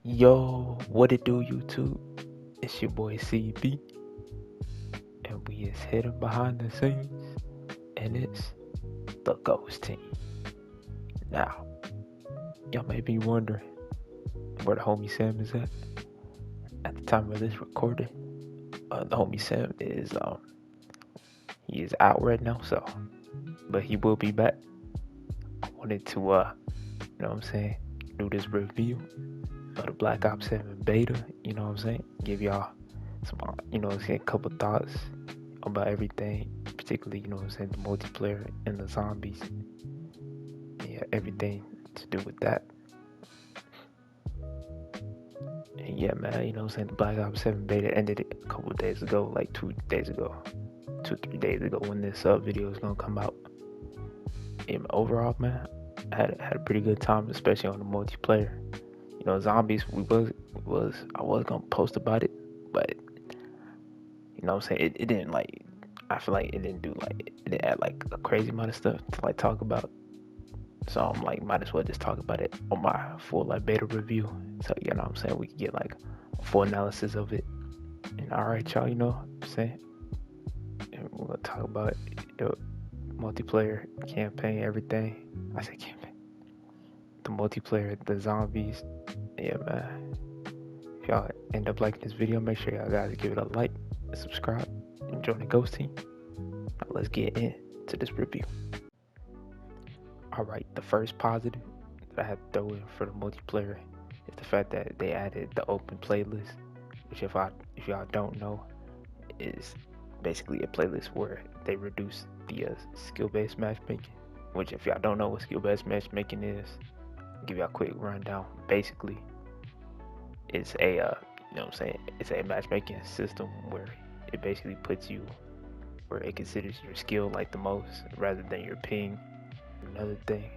Yo, what it do, YouTube? It's your boy CB, and we is hidden behind the scenes, and it's the Ghost Team. Now, y'all may be wondering where the homie Sam is at. At the time of this recording, the homie Sam is he is out right now, but he will be back. I wanted to do this review of the Black Ops 7 beta. Give y'all some a couple thoughts about everything, particularly the multiplayer and the zombies. Yeah, everything to do with that. And yeah, man, the Black Ops 7 beta ended a couple days ago, like 2 days ago, 3 days ago, when this video is gonna come out. And overall, man, I had a pretty good time, especially on the multiplayer. Zombies, I was gonna post about it, but it didn't, like, I feel like it didn't do, like, it didn't add like a crazy amount of stuff to like talk about. So I'm like, might as well just talk about it on my full like beta review. So we can get like a full analysis of it. And alright, y'all, and we're gonna talk about multiplayer, campaign, everything. I say campaign. The multiplayer, the zombies. Yeah, man. If y'all end up liking this video, make sure y'all guys give it a like, subscribe, and join the Ghost Team. Now let's get into this review. Alright, the first positive that I had to throw in for the multiplayer is the fact that they added the open playlist, which if y'all don't know, is basically a playlist where they reduce the skill-based matchmaking. Which, if y'all don't know what skill-based matchmaking is, I'll give y'all a quick rundown. Basically, it's a it's a matchmaking system where it basically puts you where it considers your skill like the most rather than your ping. Another thing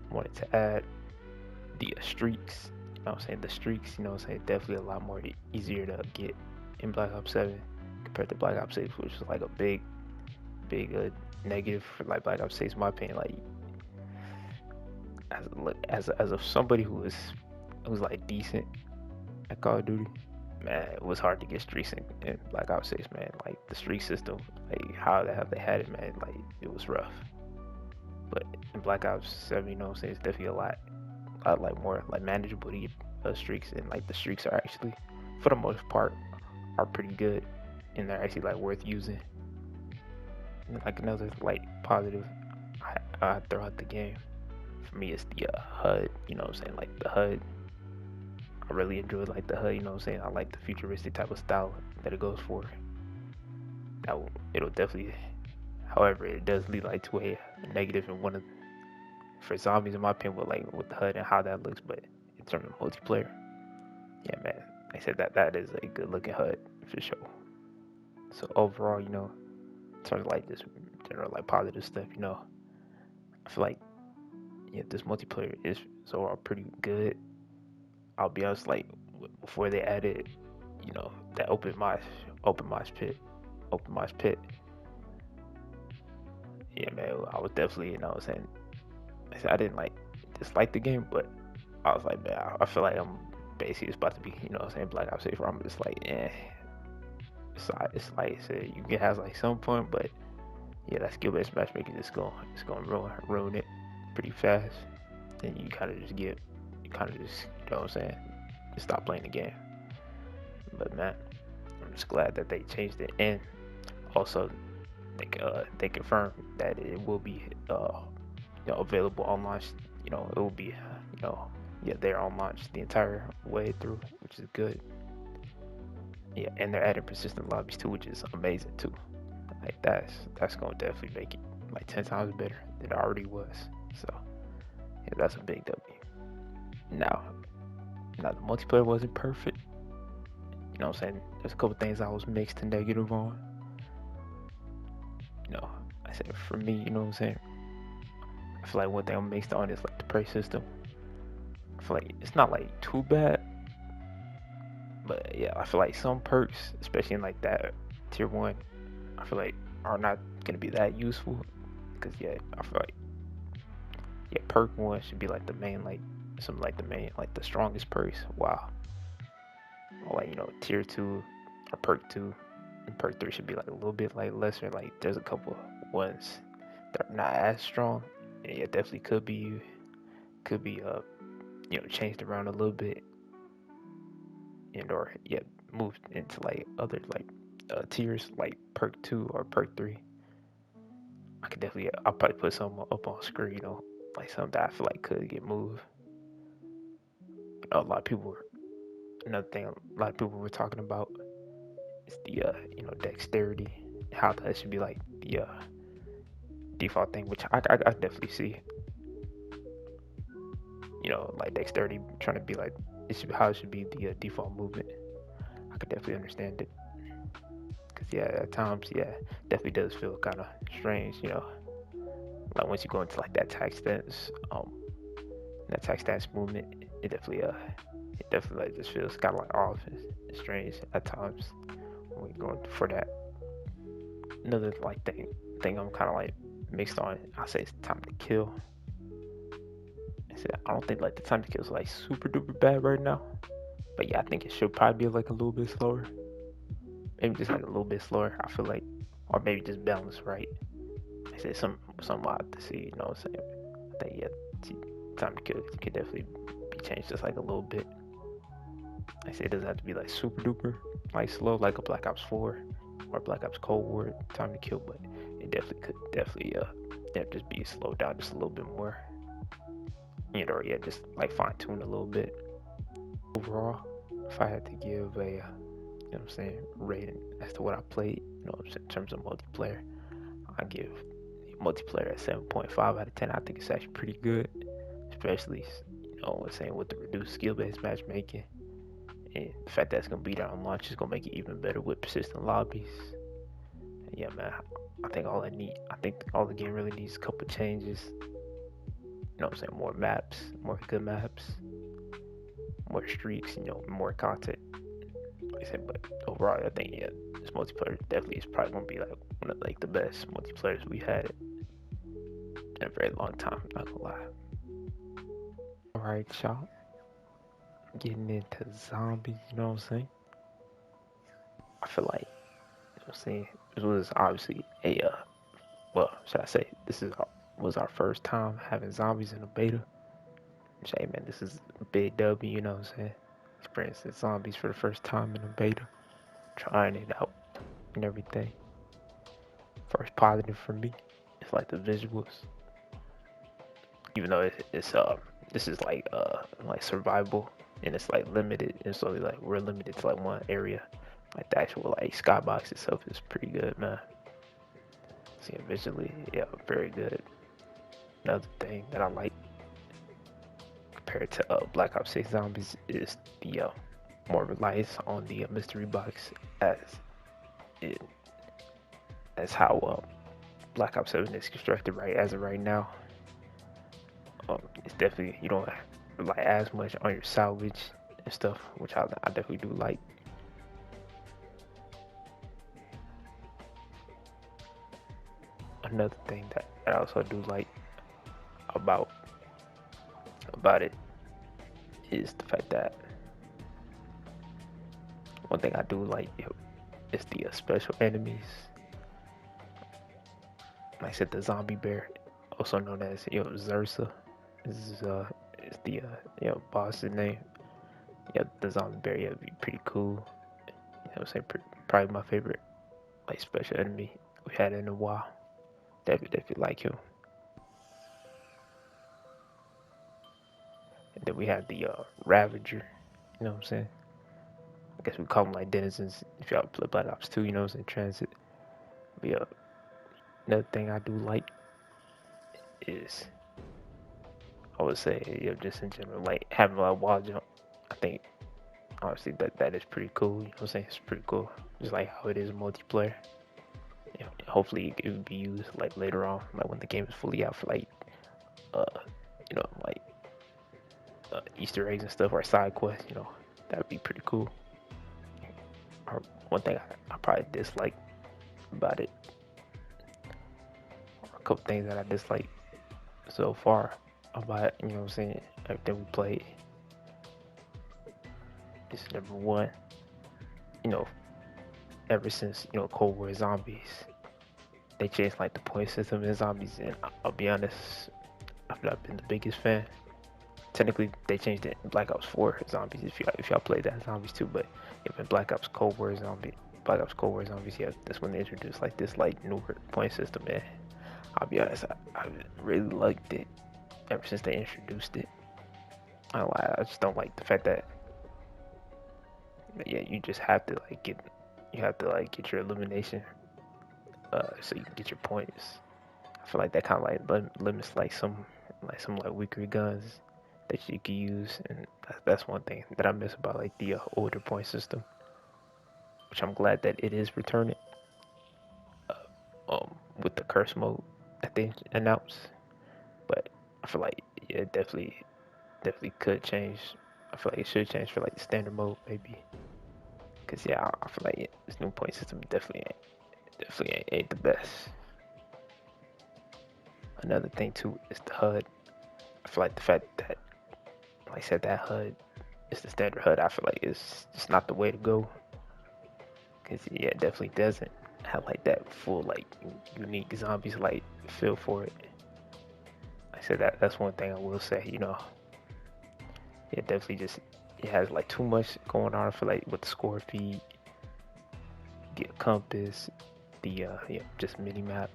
I wanted to add, the streaks. The streaks, definitely a lot more easier to get in Black Ops 7 compared to Black Ops 6, which is like a big negative for like Black Ops 6, in my opinion. Like, as of somebody who's like decent at Call of Duty, man, it was hard to get streaks in Black Ops 6, man. Like, the streak system, like how the hell they had it, man, like it was rough. But in Black Ops 7, it's definitely a lot like more like manageable to get streaks, and like the streaks are actually, for the most part, are pretty good, and they're actually like worth using. And like another like positive I throw out the game for me is the HUD. Like the HUD, I really enjoy like the HUD. I like the futuristic type of style that it goes for. Now it'll definitely, however, it does lead like to a negative in one of for zombies, in my opinion, with the HUD and how that looks. But in terms of multiplayer, yeah, man, I said that is a good looking HUD for sure. So overall, in terms of like this general like positive stuff, I feel like this multiplayer is overall pretty good. I'll be honest, like before they added, that open mosh pit. Yeah, man, I was definitely, I didn't like dislike the game, but I was like, man, I feel like I'm basically it's about to be, Black Ops 6, where I'm just like, it's like I said, you can have like some fun, but yeah, that skill-based matchmaking is gonna ruin it pretty fast. Then you kind of just just stop playing the game. But man, I'm just glad that they changed it, and also they confirmed that it will be available on launch. It will be they're on launch the entire way through, which is good. Yeah, and they're adding persistent lobbies too, which is amazing too. Like that's gonna definitely make it like 10 times better than it already was. So yeah, that's a big W. Now the multiplayer wasn't perfect. There's a couple things I was mixed and negative on. I said for me, I feel like one thing I'm mixed on is like the prey system. I feel like it's not like too bad, but yeah, I feel like some perks, especially in like that tier 1, I feel like are not gonna be that useful, because I feel like perk 1 should be like the main like some like the main, like the strongest perks. Wow. Or like tier two or perk two, and perk three should be like a little bit like lesser. Like there's a couple ones that are not as strong. And yeah, definitely could be changed around a little bit and or yeah moved into like other like tiers like perk two or perk three. I'll probably put some up on screen, like something that I feel like could get moved. A lot of people were another thing a lot of people were talking about is the dexterity, how that should be like the default thing, which I definitely see. Like dexterity trying to be like how it should be the default movement. I could definitely understand it. Cause yeah, at times, yeah, definitely does feel kind of strange, like once you go into like that tax stance movement, it definitely like just feels kind of like off and strange at times when we're going for that. Another like thing I'm kind of like mixed on. I say it's time to kill. I don't think like the time to kill is like super duper bad right now, but yeah, I think it should probably be like a little bit slower. Maybe just like a little bit slower. I feel like, or maybe just balance right. I said some wild to see. You know what I'm saying? I think yeah, time to kill could definitely be changed just like a little bit. I say it doesn't have to be like super duper like slow like a Black Ops 4 or Black Ops Cold War time to kill, but it definitely could just be slowed down just a little bit more. Yeah, just like fine tune a little bit. Overall, if I had to give a what I'm saying, rating as to what I played, in terms of multiplayer, I give multiplayer at 7.5 out of 10. I think it's actually pretty good, especially saying with the reduced skill-based matchmaking, and the fact that it's gonna be there on launch is gonna make it even better with persistent lobbies. And yeah, man, I think all the game really needs a couple changes. What I'm saying, more maps, more good maps, more streaks, more content. Like I said, but overall, I think yeah, this multiplayer definitely is probably gonna be like one of like the best multiplayers we had in a very long time. Not gonna lie. All right, y'all, getting into zombies. You know what I'm saying? I feel like I'm saying this was obviously well, should I say was our first time having zombies in a beta. Hey man, this is a big W. You know what I'm saying? Experiencing zombies for the first time in a beta, trying it out and everything. First positive for me, it's like the visuals. Even though it's this is like survival and it's like limited, and so like we're limited to like one area. Like the actual like skybox itself is pretty good, man. See, visually, yeah, very good. Another thing that I like compared to Black Ops 6 Zombies is the more reliance on the mystery box it as how Black Ops 7 is constructed right as of right now. It's definitely you don't rely as much on your salvage and stuff, which I definitely do like. Another thing that I also do like about it is the fact that one thing I do like is the special enemies. Like I said, the zombie bear, also known as Zersa, is the boss's name. Yeah, the zombie bear, yeah, be pretty cool. I'm saying probably my favorite like special enemy we had in a while. Definitely like him. And then we have the Ravager. You know what I'm saying? I guess we call them like denizens if y'all play Black Ops 2. You know what I'm saying? Transit. But yeah, another thing I do like is I would say just in general like having a lot of wall jump. I think honestly that is pretty cool. You know what I'm saying? It's pretty cool. Just like how it is in multiplayer. Hopefully it would be used like later on, like when the game is fully out for like like Easter eggs and stuff or side quests. That would be pretty cool. Or one thing I probably dislike about it, or a couple things that I dislike so far about it, you know what I'm saying, everything we played. This is number one. You know, ever since Cold War Zombies, they changed like the point system in zombies, and I'll be honest, I've not been the biggest fan. Technically, they changed it in Black Ops 4 Zombies. If y'all played that Zombies too, but in Black Ops Cold War Zombies, yeah, that's when they introduced like this like newer point system. And I'll be honest, I really liked it ever since they introduced it. I just don't like the fact that yeah, you just have to get your elimination, so you can get your points. I feel like that kind of like limits like some weaker guns that you can use, and that's one thing that I miss about like the older point system, which I'm glad that it is returning with the curse mode that they announced. But I feel like yeah, it definitely could change. I feel like it should change for like the standard mode maybe, cause yeah, I feel like this new point system definitely ain't the best. Another thing too is the HUD. I feel like the fact that, like I said, that HUD is the standard HUD. I feel like it's just not the way to go. Cause yeah, it definitely doesn't have like that full like unique zombies like feel for it. Like I said that's one thing I will say. It definitely just it has like too much going on. I feel like with the score feed, the compass, the just mini map.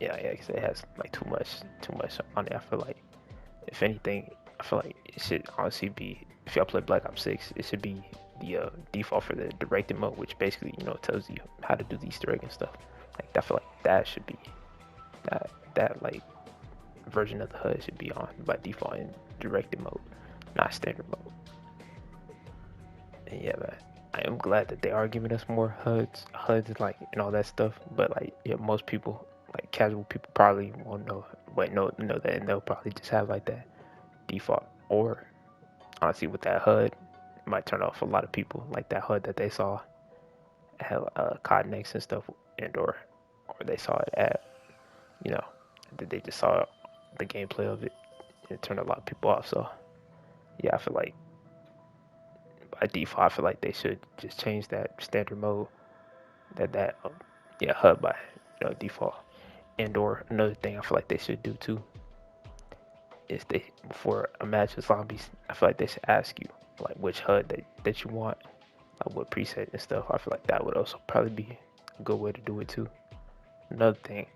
Yeah, like I said, it has like too much on it. I feel like if anything, I feel like it should honestly be, if y'all play Black Ops 6, it should be the default for the directed mode, which basically tells you how to do the Easter egg and stuff. Like I feel like that should be that like version of the HUD should be on by default in directed mode, not standard mode. And yeah, man, I am glad that they are giving us more HUDs like and all that stuff. But like yeah, most people like casual people probably won't know, but know that, and they'll probably just have like that default. Or honestly, with that HUD, it might turn off a lot of people like that HUD that they saw at Cotton X and stuff, and or they saw it at that they just saw the gameplay of it, and it turned a lot of people off. So yeah, I feel like by default, I feel like they should just change that standard mode, that yeah, HUD by default. And or another thing I feel like they should do too is they, before a match of zombies, I feel like they should ask you like which HUD that you want, like what preset and stuff. I feel like that would also probably be a good way to do it too. Another thing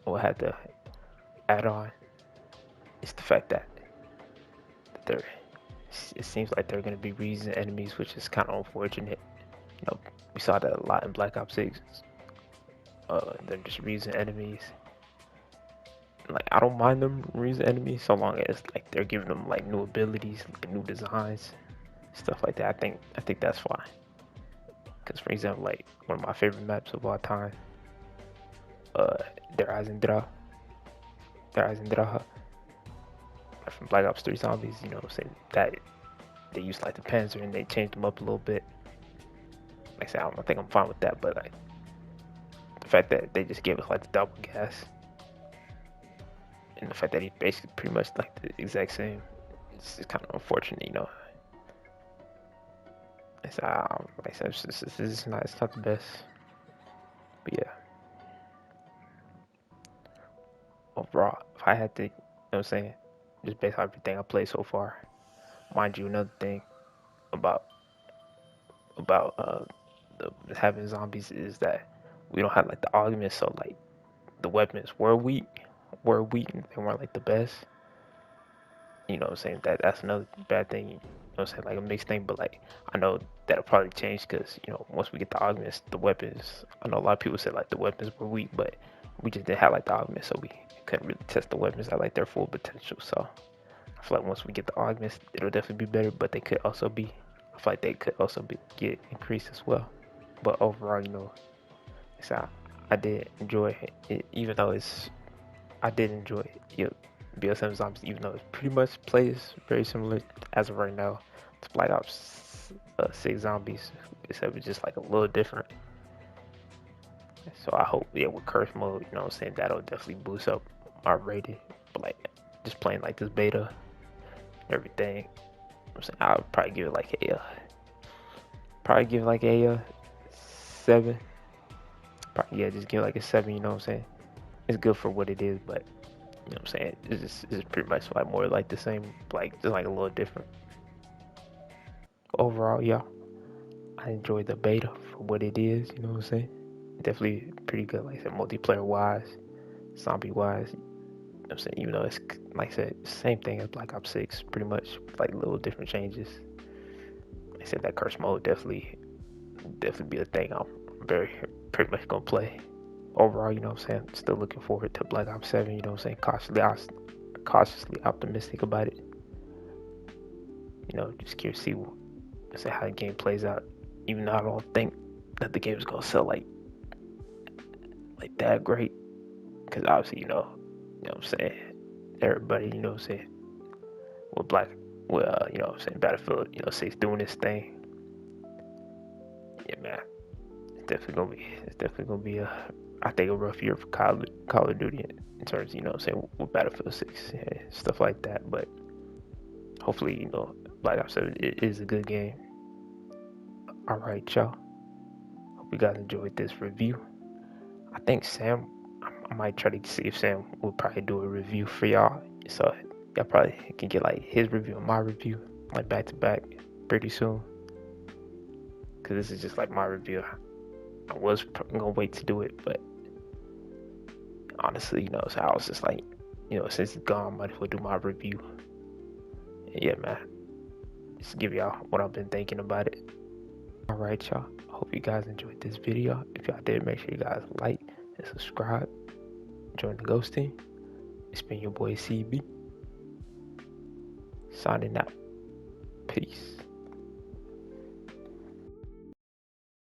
we'll have to add on is the fact that there it seems like they're going to be reason enemies, which is kind of unfortunate. We saw that a lot in Black Ops 6. They're just reason enemies. Like I don't mind them reason enemies so long as like they're giving them like new abilities, like new designs, stuff like that. I think that's fine. Because for example, like one of my favorite maps of all time, Der Eisendrache from Black Ops 3 Zombies. Saying that they used like the Panzer and they changed them up a little bit. Like I said, I think I'm fine with that, but like the fact that they just gave us like the double gas, and the fact that he basically pretty much like the exact same, it's just kind of unfortunate, It's like I said, it's not the best, but yeah. Overall, if I had to, what I'm saying, just based on everything I played so far, mind you, another thing about having zombies is that we don't have like the augments, so like the weapons were weak, and they weren't like the best. What I'm saying? That's another bad thing. I'm saying? Like a mixed thing, but like I know that'll probably change because once we get the augments, the weapons. I know a lot of people said like the weapons were weak, but we just didn't have like the augments, so we couldn't really test the weapons at like their full potential. So I feel like once we get the augments, it'll definitely be better. But they could also be, I feel like they could also get increased as well. But overall, so I did enjoy it, even though I did enjoy it. BO7 Zombies, even though it pretty much plays very similar as of right now to Black Ops 6 Zombies, except it's just like a little different. So I hope, yeah, with curse mode, that'll definitely boost up our rating. But like just playing like this beta, everything. I'm saying I'll probably give it like a 7. Probably, yeah, just give it like a 7. You know what I'm saying? It's good for what it is, but you know what I'm saying? It's pretty much like more like the same, like just like a little different. Overall, yeah, I enjoyed the beta for what it is. You know what I'm saying? Definitely pretty good. Like I said, multiplayer wise, zombie wise. You know what I'm saying? Even though it's like I said, same thing as Black Ops 6, pretty much like little different changes. Like I said, that curse mode definitely be a thing I'm very pretty much gonna play. Overall, you know what I'm saying? Still looking forward to Black Ops 7. You know what I'm saying? Cautiously optimistic about it. You know, just curious to see how the game plays out. Even though I don't think that the game is gonna sell like that great, because obviously you know what I'm saying. Everybody, you know what I'm saying, with you know what I'm saying, Battlefield, you know, 6 doing this thing. Yeah, man, it's definitely gonna be I think a rough year for Call of Duty in terms, you know what I'm saying, with Battlefield 6 and stuff like that. But hopefully, you know, Black Ops 7 is a good game. All right, y'all. Hope you guys enjoyed this review. I think Sam, I might try to see if Sam will probably do a review for y'all. So y'all probably can get like his review and my review, like back to back, pretty soon. Cause this is just like my review. I was gonna wait to do it, but honestly, you know, so I was just like, you know, since it's gone, I might as well do my review. And yeah, man. Just give y'all what I've been thinking about it. Alright, y'all. Hope you guys enjoyed this video. If y'all did, make sure you guys like and subscribe. Join the Ghost team. It's been your boy CB. Signing out. Peace.